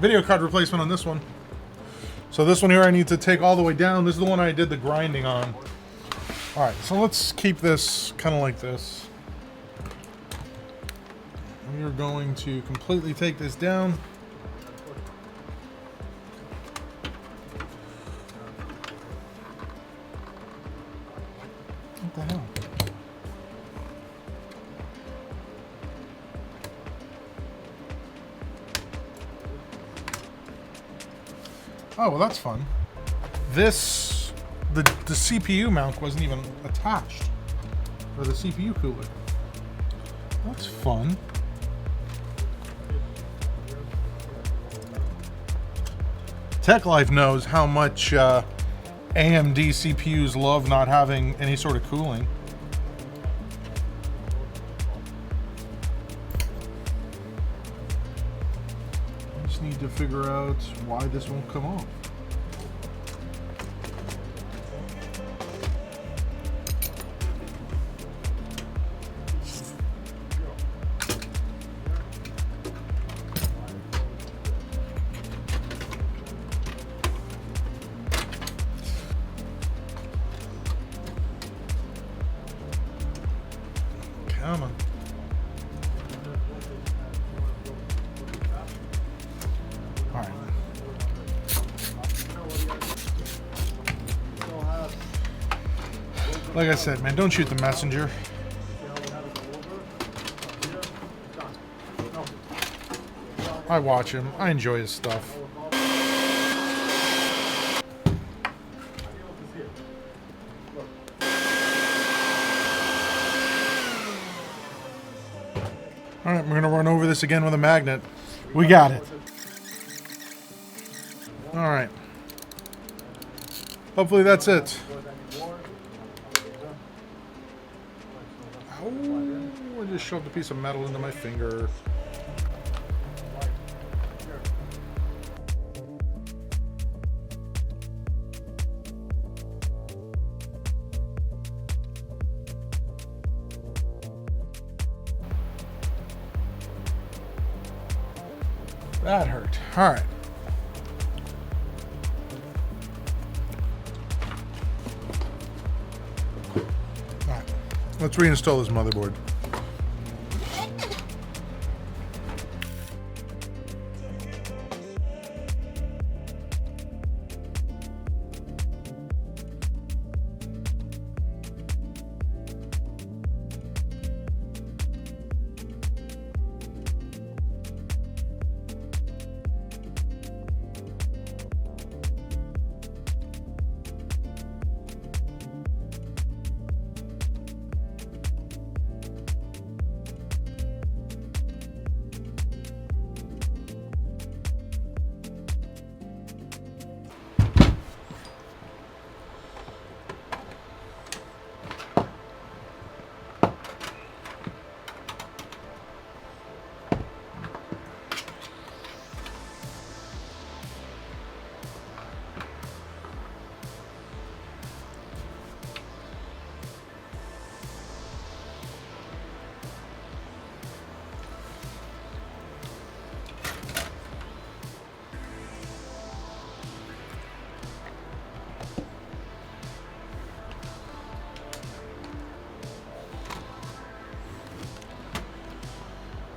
video card replacement on this one. So this one here I need to take all the way down. This is the one I did the grinding on. All right, so let's keep this kind of like this. We are going to completely take this down. What the hell? Oh, well, that's fun. This, the CPU mount wasn't even attached for the CPU cooler. That's fun. Tech Life knows how much AMD CPUs love not having any sort of cooling. I just need to figure out why this won't come off. Come on. All right. Like I said, man, don't shoot the messenger. I watch him. I enjoy his stuff. All right, we're gonna run over this again with a magnet. We got it. All right. Hopefully that's it. Oh, I just shoved a piece of metal into my finger. That hurt. All right. All right. Let's reinstall this motherboard.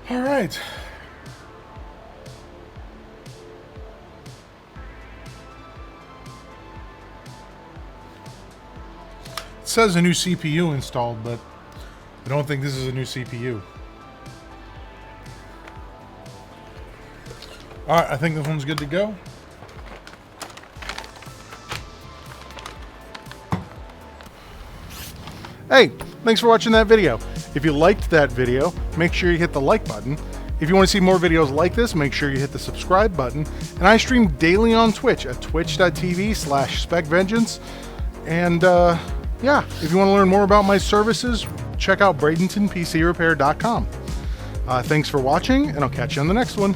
All right. It says a new CPU installed, but I don't think this is a new CPU. All right, I think this one's good to go. Hey, thanks for watching that video. If you liked that video, make sure you hit the like button. If you want to see more videos like this, make sure you hit the subscribe button. And I stream daily on Twitch at twitch.tv/SpecVengeance. And yeah, if you want to learn more about my services, check out Bradenton PC Repair.com. Thanks for watching, and I'll catch you on the next one.